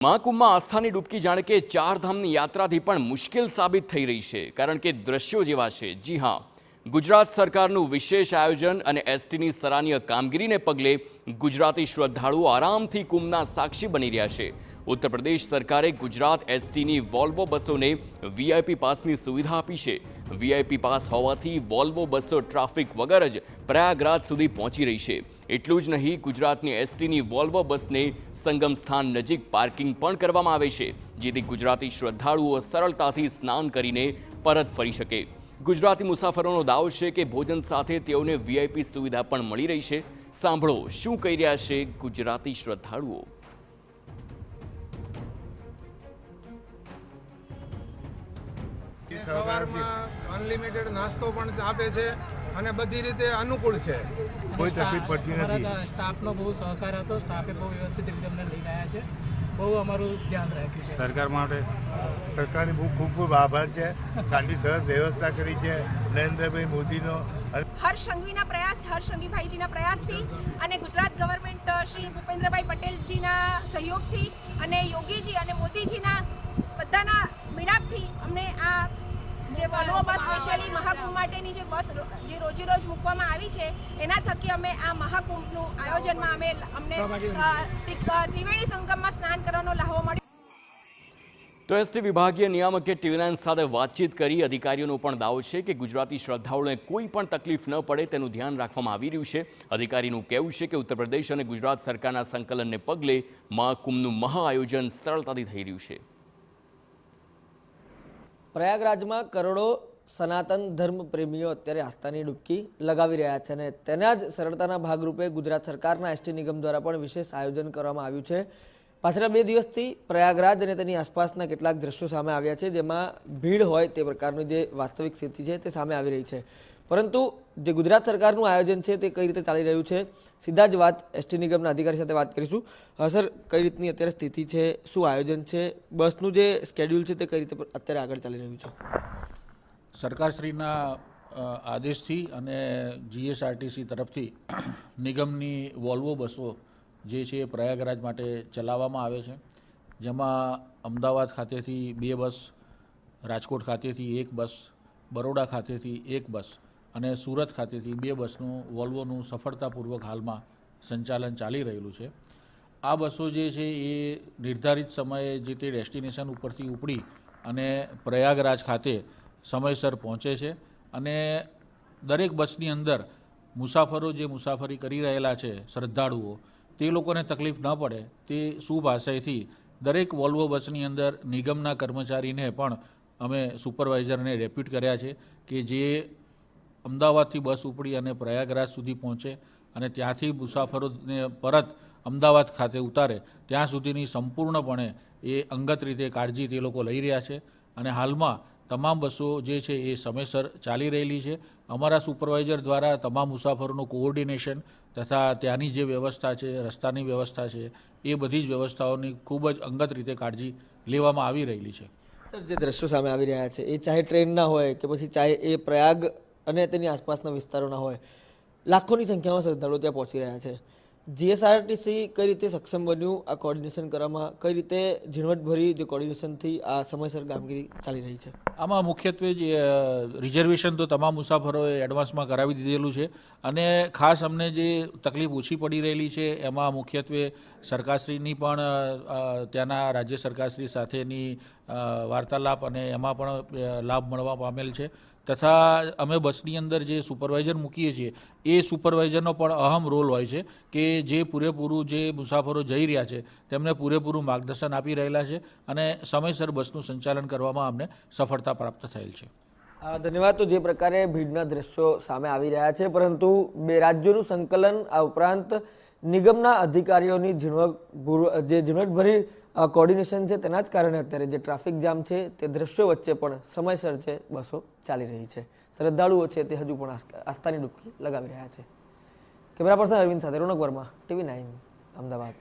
મહાકુંભમાં આસ્થાની ડૂબકી જાણે કે ચારધામની યાત્રાથી પણ મુશ્કેલ સાબિત થઈ રહી છે, કારણ કે દ્રશ્યો જેવા છે। જી હા, ગુજરાત સરકારનું વિશેષ આયોજન અને એસટીની સરાહનીય કામગીરીને પગલે ગુજરાતી શ્રદ્ધાળુઓ આરામથી કુંભના સાક્ષી બની રહ્યા છે। ઉત્તર પ્રદેશ સરકારે ગુજરાત એસટીની વોલ્વો બસોને વીઆઈપી પાસની સુવિધા આપી છે। વીઆઈપી પાસ હોવાથી વોલ્વો બસો ટ્રાફિક વગર જ પ્રયાગરાજ સુધી પહોંચી રહી છે। એટલું જ નહીં, ગુજરાતની એસટીની વોલ્વો બસને સંગમ સ્થાન નજીક પાર્કિંગ પણ કરવામાં આવે છે, જેથી ગુજરાતી શ્રદ્ધાળુઓ સરળતાથી સ્નાન કરીને પરત ફરી શકે। ગુજરાતી મુસાફરોનો દાવો છે કે ભોજન સાથે તેઓને વીઆઈપી સુવિધા પણ મળી રહી છે। સાંભળો શું કહી રહ્યા છે ગુજરાતી શ્રદ્ધાળુઓ। સવારમાં અનલિમિટેડ નાસ્તો પણ આપે છે અને બધી રીતે અનુકૂળ છે, કોઈ તકલીફ પડતી નથી। સ્ટાફનો બહુ સહકાર હતો, સ્ટાફે બહુ વ્યવસ્થિત રીતે અમને લઈને આવ્યા છે, બહુ અમારું ધ્યાન રાખ્યું છે। સરકાર માટે સરકારની ખૂબ ખૂબ આભાર છે, આટલી સરસ વ્યવસ્થા કરી છે નરેન્દ્રભાઈ મોદીનો। હર્ષ સંઘવીના પ્રયાસ, હર્ષ સંઘવીભાઈજીના પ્રયાસથી અને ગુજરાત ગવર્મેન્ટ શ્રી ભૂપેન્દ્રભાઈ પટેલજીના સહયોગથી અને યોગીજી અને મોદીજીના બધાના મિલાપથી અમને આ જે વોલ્વો બસ સ્પેશિયલી મહાકુંભ માટેની જે બસ જે રોજે રોજ મૂકવામાં આવી છે, એના થકી અમે આ મહાકુંભનું આયોજનમાં અમને ત્રિવેણી સંગમમાં સ્નાન કરવાનો લાહવો મળ્યો। તો એસટી વિભાગીય નિયામકે ટીવી9 સાથે વાતચીત કરી અધિકારીઓનો પણ દાવો છે કે ગુજરાતી શ્રદ્ધાળુઓને કોઈ પણ તકલીફ ન પડે તેનું ધ્યાન રાખવામાં આવી રહ્યું છે। અધિકારીનું કહેવું છે કે ઉત્તર પ્રદેશ અને ગુજરાત સરકારના સંકલનને પગલે મહાકુંભનું મહાઆયોજન સરળતાથી થઈ રહ્યું છે। પ્રયાગરાજમાં કરોડો સનાતન ધર્મ પ્રેમીઓ અત્યારે આસ્થાની ડૂબકી લગાવી રહ્યા છે અને તેના જ સરળતાના ભાગરૂપે ગુજરાત સરકારના એસટી નિગમ દ્વારા પણ વિશેષ આયોજન કરવામાં આવ્યું છે। પાછલા 2 દિવસથી પ્રયાગરાજ અને તેની આસપાસના કેટલાક દ્રશ્યો સામે આવ્યા છે, જેમાં ભીડ હોય તે પ્રકારની જે વાસ્તવિક સ્થિતિ છે તે સામે આવી રહી છે। પરંતુ જે ગુજરાત સરકારનું આયોજન છે તે કઈ રીતે ચાલી રહ્યું છે, સીધા જ વાત એસટી નિગમના અધિકારી સાથે વાત કરીશું। સર, કઈ રીતની અત્યારે સ્થિતિ છે, શું આયોજન છે, બસનું જે સ્કેડ્યુલ છે તે કઈ રીતે અત્યારે આગળ ચાલી રહ્યું છે? સરકારશ્રીના આદેશથી અને જીએસઆરટીસી તરફથી નિગમની વોલ્વો બસો જે છે પ્રયાગરાજ માટે ચલાવવામાં આવે છે, જેમાં અમદાવાદ ખાતેથી 2 બસ, રાજકોટ ખાતેથી 1 બસ, બરોડા ખાતેથી 1 બસ અને સુરત ખાતેથી 2 બસનું વોલ્વોનું સફળતાપૂર્વક હાલમાં સંચાલન ચાલી રહેલું છે। આ બસો જે છે એ નિર્ધારિત સમયે જે તે ડેસ્ટિનેશન ઉપરથી ઉપડી અને પ્રયાગરાજ ખાતે સમયસર પહોંચે છે અને દરેક બસની અંદર મુસાફરો જે મુસાફરી કરી રહેલા છે શ્રદ્ધાળુઓ, તે લોકોને તકલીફ ન પડે તે શુભ આશયથી દરેક વોલ્વો બસની અંદર નિગમના કર્મચારીને પણ અમે સુપરવાઇઝરને ડેપ્યુટ કર્યા છે કે જે અમદાવાદથી બસ ઉપડી અને પ્રયાગરાજ સુધી પહોંચે અને ત્યાંથી મુસાફરોને પરત અમદાવાદ ખાતે ઉતારે ત્યાં સુધીની સંપૂર્ણપણે એ અંગત રીતે કાળજી તે લોકો લઈ રહ્યા છે અને હાલમાં તમામ બસો જે છે એ સમયસર ચાલી રહેલી છે। અમારા સુપરવાઇઝર દ્વારા તમામ મુસાફરોનું કોઓર્ડિનેશન તથા ત્યાંની જે વ્યવસ્થા છે, રસ્તાની વ્યવસ્થા છે, એ બધી જ વ્યવસ્થાઓની ખૂબ જ અંગત રીતે કાળજી લેવામાં આવી રહેલી છે। સર, જે દ્રશ્યો સામે આવી રહ્યા છે એ ચાહે ટ્રેનના હોય કે પછી ચાહે એ પ્રયાગ અને તેની આસપાસના વિસ્તારોના હોય, લાખોની સંખ્યામાં શ્રદ્ધાળુઓ ત્યાં પહોંચી રહ્યા છે। જીએસઆરટીસી કઈ રીતે સક્ષમ બન્યું આ કોર્ડિનેશન કરવામાં, કઈ રીતે ઝીણવટભરી જે કોર્ડિનેશનથી આ સમયસર કામગીરી ચાલી રહી છે? આમાં મુખ્યત્વે જે રિઝર્વેશન તો તમામ મુસાફરોએ એડવાન્સમાં કરાવી દીધેલું છે અને ખાસ અમને જે તકલીફ ઓછી પડી રહેલી છે એમાં મુખ્યત્વે સરકારશ્રીની પણ ત્યાંના રાજ્ય સરકારશ્રી સાથેની વાર્તાલાપ અને એમાં પણ લાભ મળવા પામેલ છે તથા અમે બસની અંદર જે સુપરવાઇઝર મૂકીએ છીએ એ સુપરવાઇઝરનો પણ અહમ રોલ હોય છે કે જે પૂરેપૂરું જે મુસાફરો જઈ રહ્યા છે તેમને પૂરેપૂરું માર્ગદર્શન આપી રહેલા છે અને સમયસર બસનું સંચાલન કરવામાં અમને સફળતા પ્રાપ્ત થયેલ છે। ધન્યવાદ। તો જે પ્રકારે ભીડના દ્રશ્યો સામે આવી રહ્યા છે, પરંતુ 2 રાજ્યોનું સંકલન, આ ઉપરાંત નિગમના અધિકારીઓની ઝીણવટભરી કોર્ડિનેશન છે, તેના જ કારણે અત્યારે જે ટ્રાફિક જામ છે તે દ્રશ્યો વચ્ચે પણ સમયસર છે બસો ચાલી રહી છે। શ્રદ્ધાળુઓ છે તે હજુ પણ આસ્થાની ડૂબકી લગાવી રહ્યા છે। કેમેરા પર્સન અરવિંદ સાથે રોનક વર્મા, ટીવી9 અમદાવાદ।